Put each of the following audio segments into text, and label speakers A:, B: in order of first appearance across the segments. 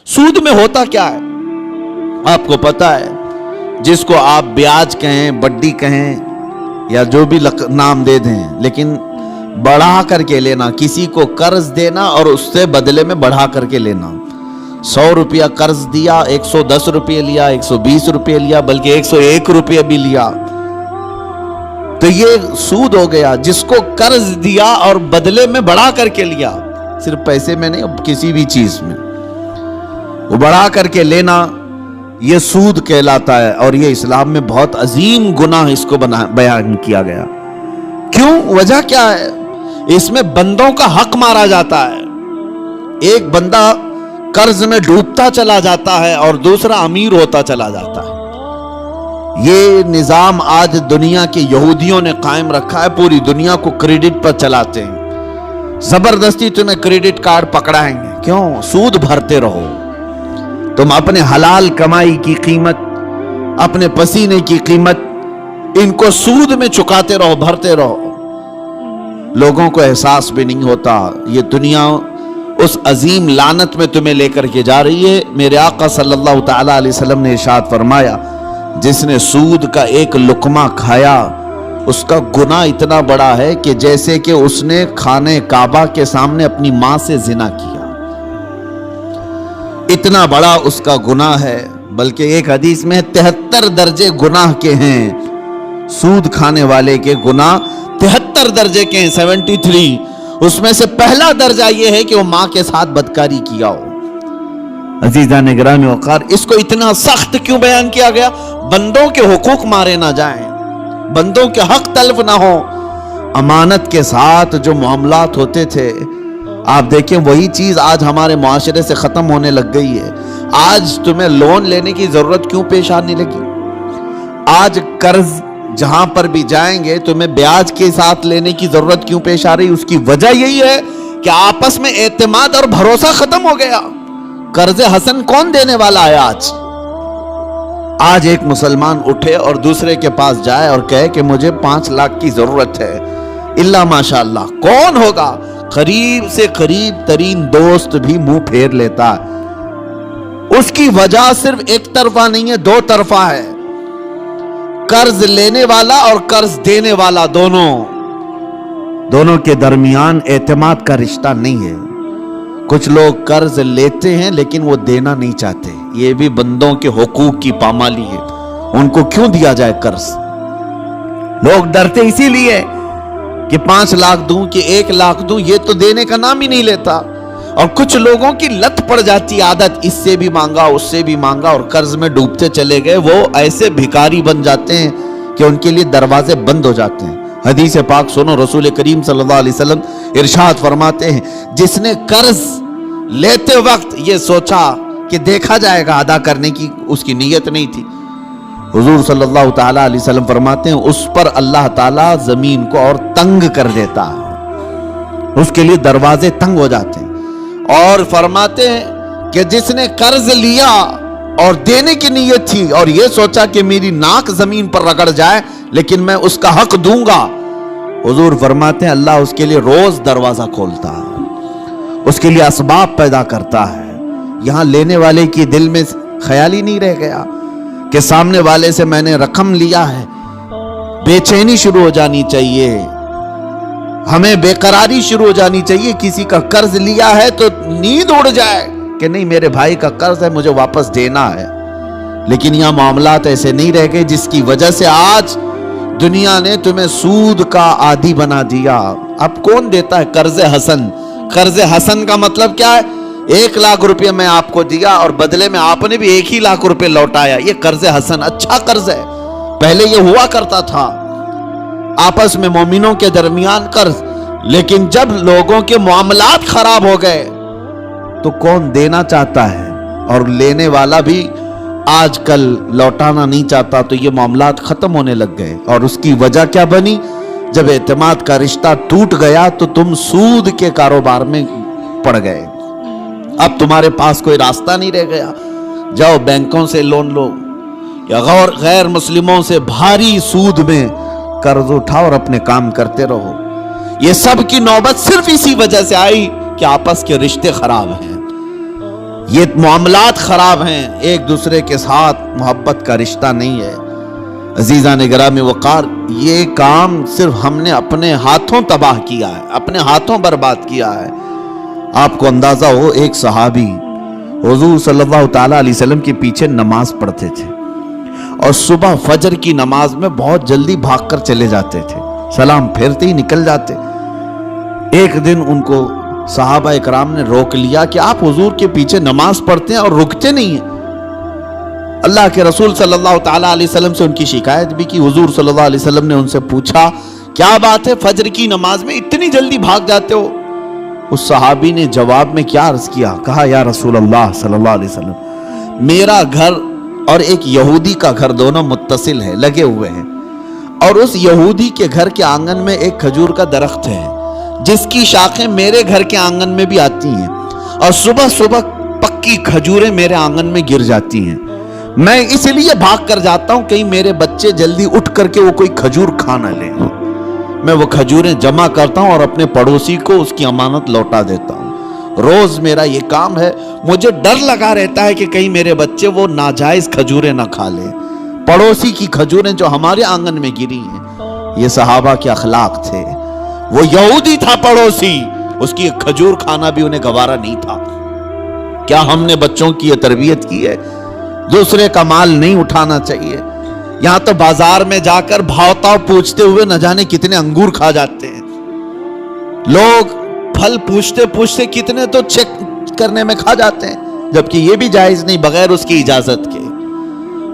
A: سود میں ہوتا کیا ہے آپ کو پتا ہے؟ جس کو آپ بیاج کہیں، بڈی کہیں، یا جو بھی نام دے دیں، لیکن بڑھا کر کے لینا، کسی کو قرض دینا اور اس سے بدلے میں بڑھا کر کے لینا۔ 100 روپیہ قرض دیا، 110 روپے لیا، 120 روپے لیا، بلکہ 101 روپے بھی لیا، تو یہ سود ہو گیا۔ جس کو قرض دیا اور بدلے میں بڑھا کر کے لیا، صرف پیسے میں نہیں، کسی بھی چیز میں وہ بڑھا کر کے لینا، یہ سود کہلاتا ہے۔ اور یہ اسلام میں بہت عظیم گناہ اس کو بیان کیا گیا۔ کیوں؟ وجہ کیا ہے؟ اس میں بندوں کا حق مارا جاتا ہے۔ ایک بندہ قرض میں ڈوبتا چلا جاتا ہے اور دوسرا امیر ہوتا چلا جاتا ہے۔ یہ نظام آج دنیا کے یہودیوں نے قائم رکھا ہے، پوری دنیا کو کریڈٹ پر چلاتے ہیں۔ زبردستی تمہیں کریڈٹ کارڈ پکڑائیں گے، کیوں؟ سود بھرتے رہو۔ تم اپنے حلال کمائی کی قیمت، اپنے پسینے کی قیمت ان کو سود میں چکاتے رہو، بھرتے رہو۔ لوگوں کو احساس بھی نہیں ہوتا۔ یہ دنیا اس عظیم لعنت میں تمہیں لے کر کے جا رہی ہے۔ میرے آقا صلی اللہ تعالی علیہ وسلم نے ارشاد فرمایا، جس نے سود کا ایک لقمہ کھایا اس کا گناہ اتنا بڑا ہے کہ جیسے کہ اس نے خانہ کعبہ کے سامنے اپنی ماں سے زنا کیا، اتنا بڑا اس کا گناہ ہے۔ بلکہ ایک حدیث میں 73 درجے گناہ کے ہیں، سود کھانے والے کے گناہ 73 درجے کے ہیں، 73۔ اس میں سے پہلا درجہ یہ ہے کہ وہ ماں کے ساتھ بدکاری کیا ہو۔ عزیزان گرامی وقار، اس کو اتنا سخت کیوں بیان کیا گیا؟ بندوں کے حقوق مارے نہ جائیں، بندوں کے حق تلف نہ ہو۔ امانت کے ساتھ جو معاملات ہوتے تھے، آپ دیکھیں وہی چیز آج ہمارے معاشرے سے ختم ہونے لگ گئی ہے۔ آج تمہیں لون لینے کی ضرورت کیوں پیش آنے لگی؟ آج قرض جہاں پر بھی جائیں گے تمہیں بیاج کے ساتھ لینے کی ضرورت کیوں پیش آ رہی؟ اس کی وجہ یہی ہے کہ آپس میں اعتماد اور بھروسہ ختم ہو گیا۔ قرض حسن کون دینے والا ہے آج ایک مسلمان اٹھے اور دوسرے کے پاس جائے اور کہے کہ مجھے 5 لاکھ کی ضرورت ہے، اللہ ماشاءاللہ کون ہوگا؟ قریب سے قریب ترین دوست بھی منہ پھیر لیتا ہے۔ اس کی وجہ صرف ایک طرفہ نہیں ہے، 2 طرفہ ہے۔ قرض لینے والا اور قرض دینے والا دونوں کے درمیان اعتماد کا رشتہ نہیں ہے۔ کچھ لوگ قرض لیتے ہیں لیکن وہ دینا نہیں چاہتے، یہ بھی بندوں کے حقوق کی پامالی ہے۔ ان کو کیوں دیا جائے قرض؟ لوگ ڈرتے اسی لیے کہ 5 لاکھ دوں کہ 1 لاکھ دوں، یہ تو دینے کا نام ہی نہیں لیتا۔ اور کچھ لوگوں کی لت پڑ جاتی عادت، اس سے بھی مانگا اس سے بھی مانگا اور قرض میں ڈوبتے چلے گئے۔ وہ ایسے بھکاری بن جاتے ہیں کہ ان کے لیے دروازے بند ہو جاتے ہیں۔ حدیث پاک سنو، رسول کریم صلی اللہ علیہ وسلم ارشاد فرماتے ہیں، جس نے قرض لیتے وقت یہ سوچا کہ دیکھا جائے گا، ادا کرنے کی اس کی نیت نہیں تھی، حضور صلی اللہ تعالی علیہ وسلم فرماتے ہیں اس پر اللہ تعالیٰ زمین کو اور تنگ کر دیتا ہے، اس کے لیے دروازے تنگ ہو جاتے ہیں۔ اور فرماتے ہیں کہ جس نے قرض لیا اور دینے کی نیت تھی اور یہ سوچا کہ میری ناک زمین پر رگڑ جائے لیکن میں اس کا حق دوں گا، حضور فرماتے ہیں اللہ اس کے لیے روز دروازہ کھولتا ہے، اس کے لیے اسباب پیدا کرتا ہے۔ یہاں لینے والے کی دل میں خیال ہی نہیں رہ گیا کہ سامنے والے سے میں نے رقم لیا ہے، بے چینی شروع ہو جانی چاہیے، ہمیں بے قراری شروع ہو جانی چاہیے۔ کسی کا قرض لیا ہے تو نیند اڑ جائے کہ نہیں میرے بھائی کا قرض ہے مجھے واپس دینا ہے۔ لیکن یہاں معاملات ایسے نہیں رہ گئے، جس کی وجہ سے آج دنیا نے تمہیں سود کا عادی بنا دیا۔ اب کون دیتا ہے قرض حسن؟ قرض حسن کا مطلب کیا ہے؟ 1 لاکھ روپے میں آپ کو دیا اور بدلے میں آپ نے بھی 1 ہی لاکھ روپے لوٹایا، یہ قرض حسن اچھا قرض ہے۔ پہلے یہ ہوا کرتا تھا آپس میں مومنوں کے درمیان قرض، لیکن جب لوگوں کے معاملات خراب ہو گئے تو کون دینا چاہتا ہے اور لینے والا بھی آج کل لوٹانا نہیں چاہتا، تو یہ معاملات ختم ہونے لگ گئے۔ اور اس کی وجہ کیا بنی؟ جب اعتماد کا رشتہ ٹوٹ گیا تو تم سود کے کاروبار میں پڑ گئے۔ اب تمہارے پاس کوئی راستہ نہیں رہ گیا، جاؤ بینکوں سے لون لو یا غیر مسلموں سے بھاری سود میں قرض اٹھاؤ اور اپنے کام کرتے رہو۔ یہ سب کی نوبت صرف اسی وجہ سے آئی کہ آپس کے رشتے خراب ہیں۔ یہ معاملات خراب ہیں، ایک دوسرے کے ساتھ محبت کا رشتہ نہیں ہے۔ عزیزان گرامی وقار، یہ کام صرف ہم نے اپنے ہاتھوں تباہ کیا ہے، اپنے ہاتھوں برباد کیا ہے۔ آپ کو اندازہ ہو، ایک صحابی حضور صلی اللہ تعالیٰ علیہ وسلم کے پیچھے نماز پڑھتے تھے اور صبح فجر کی نماز میں بہت جلدی بھاگ کر چلے جاتے تھے، سلام پھیرتے ہی نکل جاتے۔ ایک دن ان کو صحابہ اکرام نے روک لیا کہ آپ حضور کے پیچھے نماز پڑھتے ہیں اور رکتے نہیں ہیں۔ اللہ کے رسول صلی اللہ تعالیٰ علیہ وسلم سے ان کی شکایت بھی کی۔ حضور صلی اللہ علیہ وسلم نے ان سے پوچھا، کیا بات ہے فجر کی نماز میں اتنی جلدی بھاگ جاتے ہو؟ اس صحابی نے جواب میں کیا عرض کیا، کہا یا رسول اللہ صلی اللہ علیہ وسلم، میرا گھر اور ایک یہودی کا گھر دونوں متصل ہے، لگے ہوئے ہیں، اور اس یہودی کے گھر کے آنگن میں ایک کھجور کا درخت ہے جس کی شاخیں میرے گھر کے آنگن میں بھی آتی ہیں، اور صبح صبح پکی کھجوریں میرے آنگن میں گر جاتی ہیں۔ میں اس لیے بھاگ کر جاتا ہوں کہیں میرے بچے جلدی اٹھ کر کے وہ کوئی کھجور کھا نہ لیں۔ میں وہ کھجوریں جمع کرتا ہوں اور اپنے پڑوسی کو اس کی امانت لوٹا دیتا ہوں۔ روز میرا یہ کام ہے، مجھے ڈر لگا رہتا ہے کہ کہیں میرے بچے وہ ناجائز کھجوریں نہ کھا لیں، پڑوسی کی کھجوریں جو ہمارے آنگن میں گری ہیں۔ یہ صحابہ کے اخلاق تھے۔ وہ یہودی تھا پڑوسی، اس کی ایک کھجور کھانا بھی انہیں گوارا نہیں تھا۔ کیا ہم نے بچوں کی یہ تربیت کی ہے؟ دوسرے کا مال نہیں اٹھانا چاہیے۔ یہاں تو بازار میں جا کر بھاؤ پوچھتے ہوئے نہ جانے کتنے انگور کھا جاتے ہیں لوگ، پھل پوچھتے پوچھتے کتنے تو چیک کرنے میں کھا جاتے ہیں، جبکہ یہ بھی جائز نہیں، بغیر اس کی اجازت کے،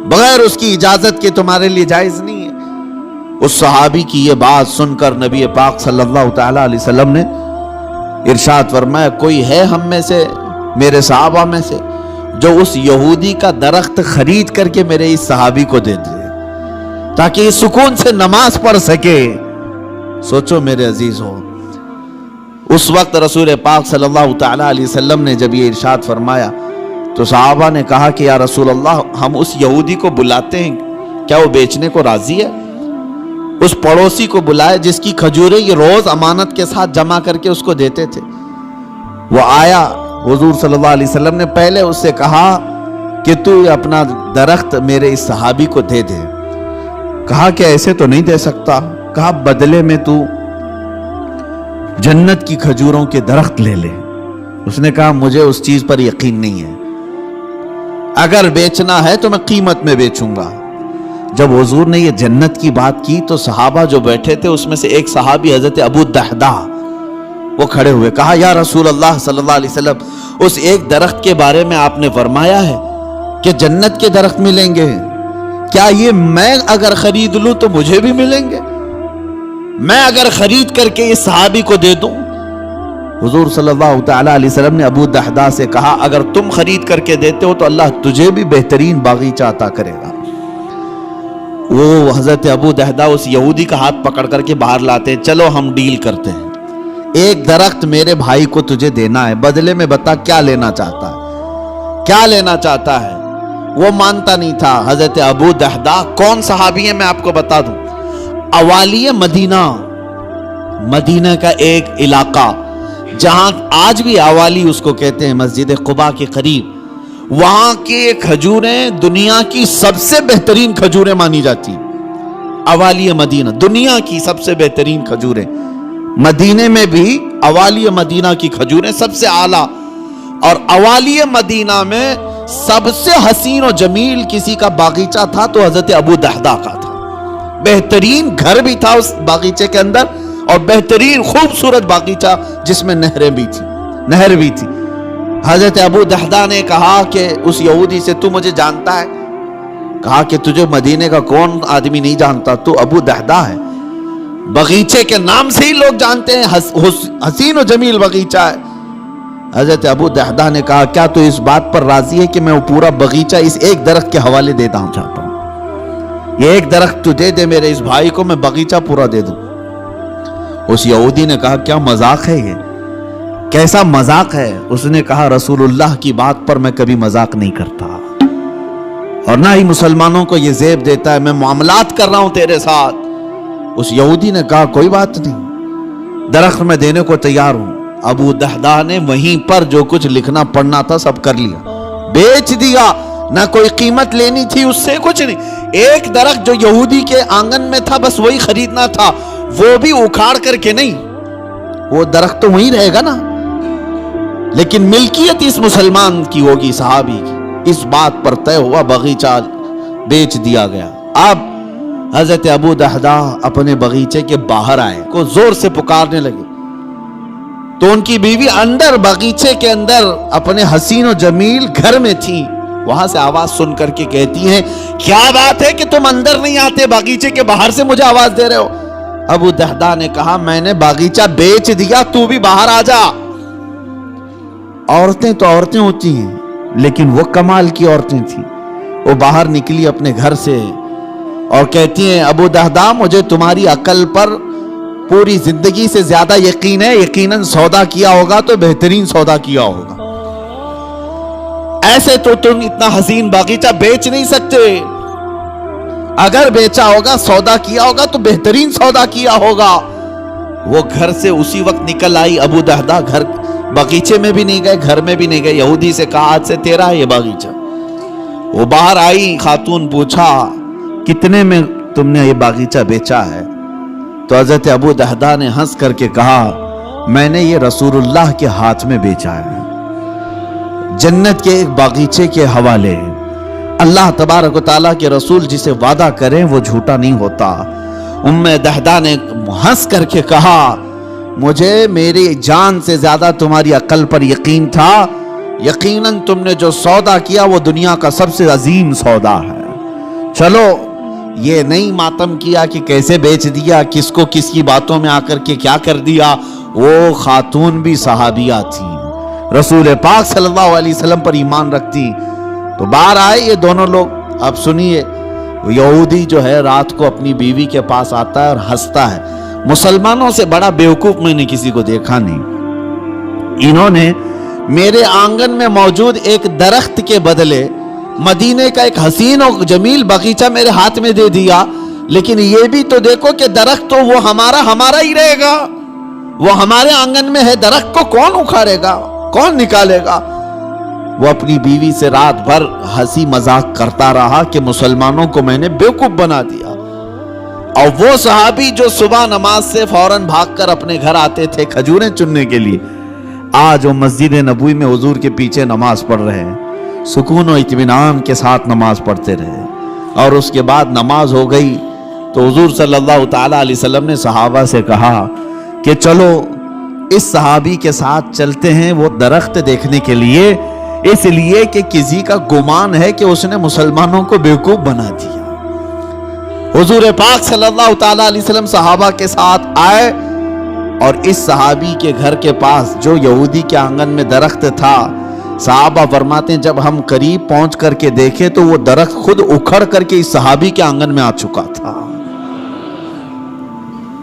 A: بغیر اس کی اجازت کے تمہارے لیے جائز نہیں ہے۔ اس صحابی کی یہ بات سن کر نبی پاک صلی اللہ تعالیٰ علیہ وسلم نے ارشاد فرمایا، کوئی ہے ہم میں سے، میرے صحابہ میں سے، جو اس یہودی کا درخت خرید کر کے میرے اس صحابی کو دے دے تاکہ یہ سکون سے نماز پڑھ سکے۔ سوچو میرے عزیز ہو، اس وقت رسول پاک صلی اللہ تعالیٰ علیہ وسلم نے جب یہ ارشاد فرمایا تو صحابہ نے کہا کہ یا رسول اللہ، ہم اس یہودی کو بلاتے ہیں، کیا وہ بیچنے کو راضی ہے؟ اس پڑوسی کو بلائے جس کی کھجوریں یہ روز امانت کے ساتھ جمع کر کے اس کو دیتے تھے۔ وہ آیا، حضور صلی اللہ علیہ وسلم نے پہلے اس سے کہا کہ تو اپنا درخت میرے اس صحابی کو دے دے۔ کہا کہ ایسے تو نہیں دے سکتا۔ کہا بدلے میں تو جنت کی کھجوروں کے درخت لے لے۔ اس نے کہا مجھے اس چیز پر یقین نہیں ہے، اگر بیچنا ہے تو میں قیمت میں بیچوں گا۔ جب حضور نے یہ جنت کی بات کی تو صحابہ جو بیٹھے تھے اس میں سے ایک صحابی حضرت ابو دحدہ وہ کھڑے ہوئے، کہا یا رسول اللہ صلی اللہ علیہ وسلم، اس ایک درخت کے بارے میں آپ نے فرمایا ہے کہ جنت کے درخت ملیں گے، کیا یہ میں اگر خرید لوں تو مجھے بھی ملیں گے؟ میں اگر خرید کر کے اس صحابی کو دے دوں؟ حضور صلی اللہ تعالیٰ علیہ وسلم نے ابو دحدہ سے کہا اگر تم خرید کر کے دیتے ہو تو اللہ تجھے بھی بہترین باغیچہ عطا کرے گا۔ وہ حضرت ابو دحدہ اس یہودی کا ہاتھ پکڑ کر کے باہر لاتے ہیں، چلو ہم ڈیل کرتے ہیں، ایک درخت میرے بھائی کو تجھے دینا ہے، بدلے میں بتا کیا لینا چاہتا ہے، کیا لینا چاہتا ہے؟ وہ مانتا نہیں تھا۔ حضرت ابو دحدہ کون صحابی ہے میں آپ کو بتا دوں، اوالی مدینہ، مدینہ کا ایک علاقہ جہاں آج بھی اوالی اس کو کہتے ہیں، مسجد قباء کے قریب، وہاں کی کھجوریں دنیا کی سب سے بہترین کھجوریں مانی جاتی ہیں۔ اوالی مدینہ دنیا کی سب سے بہترین کھجوریں، مدینے میں بھی اوالی مدینہ کی کھجوریں سب سے اعلیٰ، اور اوالی مدینہ میں سب سے حسین و جمیل کسی کا باغیچہ تھا تو حضرت ابو دحدہ کا تھا۔ بہترین گھر بھی تھا اس باغیچے کے اندر اور بہترین خوبصورت باغیچہ جس میں نہر بھی تھی۔ حضرت ابو دحدہ نے کہا کہ اس یہودی سے تو مجھے جانتا ہے؟ کہا کہ تجھے مدینے کا کون آدمی نہیں جانتا، تو ابو دحدہ ہے، باغیچے کے نام سے ہی لوگ جانتے ہیں، حسین و جمیل باغیچہ ہے۔ حضرت ابو دحدہ نے کہا کیا تو اس بات پر راضی ہے کہ میں وہ پورا باغیچہ اس ایک درخت کے حوالے دیتا ہوں، چاہتا ہوں یہ ایک درخت تو دے دے میرے اس بھائی کو، میں باغیچہ پورا دے دوں۔ اس یہودی نے کہا کیا مذاق ہے یہ، کیسا مذاق ہے؟ اس نے کہا رسول اللہ کی بات پر میں کبھی مذاق نہیں کرتا اور نہ ہی مسلمانوں کو یہ زیب دیتا ہے، میں معاملات کر رہا ہوں تیرے ساتھ۔ اس یہودی نے کہا کوئی بات نہیں، درخت میں دینے کو تیار ہوں، ابو دہدا نے وہیں پر جو کچھ لکھنا پڑھنا تھا سب کر لیا, بیچ دیا, نہ کوئی قیمت لینی تھی اس سے, کچھ نہیں. ایک درخت جو یہودی کے آنگن میں تھا بس وہی خریدنا تھا, وہ بھی اکھاڑ کر کے نہیں, وہ درخت تو وہیں رہے گا نا, لیکن ملکیت اس مسلمان کی ہوگی, صحابی کی. اس بات پر طے ہوا, باغیچہ بیچ دیا گیا. اب حضرت ابو دہدا اپنے باغیچے کے باہر آئے, کو زور سے پکارنے لگے, تو ان کی بیوی اندر باغیچے کے اندر اپنے حسین و جمیل گھر میں تھی. وہاں سے آواز سن کر کے کہتی ہیں, کیا بات ہے کہ تم اندر نہیں آتے, باغیچے کے باہر سے مجھے آواز دے رہے ہو؟ ابو دہدا نے کہا, میں نے باغیچہ بیچ دیا, تو بھی باہر آ جا. عورتیں تو عورتیں ہوتی ہیں, لیکن وہ کمال کی عورتیں تھیں. وہ باہر نکلی اپنے گھر سے اور کہتی ہیں, ابو دہدا مجھے تمہاری عقل پر پوری زندگی سے زیادہ یقین ہے, یقیناً سودا کیا ہوگا تو بہترین سودا کیا ہوگا, ایسے تو تم اتنا حسین باغیچہ بیچ نہیں سکتے, اگر بیچا ہوگا سودا کیا ہوگا تو بہترین سودا کیا ہوگا. وہ گھر سے اسی وقت نکل آئی. ابو دہدا گھر باغیچے میں بھی نہیں گئے, گھر میں بھی نہیں گئے. یہودی سے کہا, آج سے تیرا ہے یہ باغیچہ. وہ باہر آئی, خاتون پوچھا, کتنے میں تم نے یہ باغیچہ بیچا ہے؟ تو حضرت ابو دہدا نے ہنس کر کے کہا, میں نے یہ رسول اللہ کے ہاتھ میں بیچا ہے, جنت کے ایک باغیچے کے حوالے. اللہ تبارک و تعالیٰ کے رسول جسے وعدہ کریں وہ جھوٹا نہیں ہوتا. ام دہدا نے ہنس کر کے کہا, مجھے میری جان سے زیادہ تمہاری عقل پر یقین تھا, یقیناً تم نے جو سودا کیا وہ دنیا کا سب سے عظیم سودا ہے. چلو, یہ نہیں ماتم کیا کہ کیسے بیچ دیا, کس کو کس کی باتوں میں آ کر کے کیا کر دیا. وہ خاتون بھی صحابیہ تھی, رسول پاک صلی اللہ علیہ وسلم پر ایمان رکھتی. تو باہر آئے یہ دونوں لوگ. اب سنیے, یہودی جو ہے رات کو اپنی بیوی کے پاس آتا ہے اور ہنستا ہے. مسلمانوں سے بڑا بیوقوف میں نے کسی کو دیکھا نہیں. انہوں نے میرے آنگن میں موجود ایک درخت کے بدلے مدینے کا ایک حسین و جمیل باغیچہ میرے ہاتھ میں دے دیا, لیکن یہ بھی تو دیکھو کہ درخت تو وہ ہمارا ہی رہے گا, وہ ہمارے آنگن میں ہے, درخت کو کون اکھاڑے گا, کون نکالے گا. وہ اپنی بیوی سے رات بھر ہنسی مذاق کرتا رہا کہ مسلمانوں کو میں نے بیوقوف بنا دیا. اور وہ صحابی جو صبح نماز سے فوراً بھاگ کر اپنے گھر آتے تھے کھجوریں چننے کے لیے, آج وہ مسجد نبوی میں حضور کے پیچھے نماز پڑھ رہے ہیں, سکون و اطمینان کے ساتھ نماز پڑھتے رہے. اور اس کے بعد نماز ہو گئی تو حضور صلی اللہ تعالیٰ علیہ وسلم نے صحابہ سے کہا کہ چلو اس صحابی کے ساتھ چلتے ہیں وہ درخت دیکھنے کے لیے, اس لیے کہ کسی کا گمان ہے کہ اس نے مسلمانوں کو بیوقوف بنا دیا. حضور پاک صلی اللہ تعالیٰ علیہ وسلم صحابہ کے ساتھ آئے اور اس صحابی کے گھر کے پاس جو یہودی کے آنگن میں درخت تھا, صحابہ فرماتے ہیں جب ہم قریب پہنچ کر کے دیکھے تو وہ درخت خود اکھڑ کر کے اس صحابی کے آنگن میں آ چکا تھا.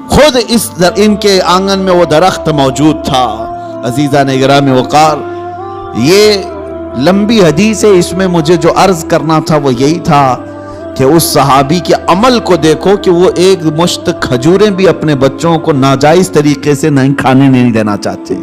A: خود ان کے آنگن میں وہ درخت موجود تھا. عزیزان گرامی وقار, یہ لمبی حدیث ہے, اس میں مجھے جو عرض کرنا تھا وہ یہی تھا کہ اس صحابی کے عمل کو دیکھو کہ وہ ایک مشت کھجوریں بھی اپنے بچوں کو ناجائز طریقے سے نہیں کھانے نہیں دینا چاہتے.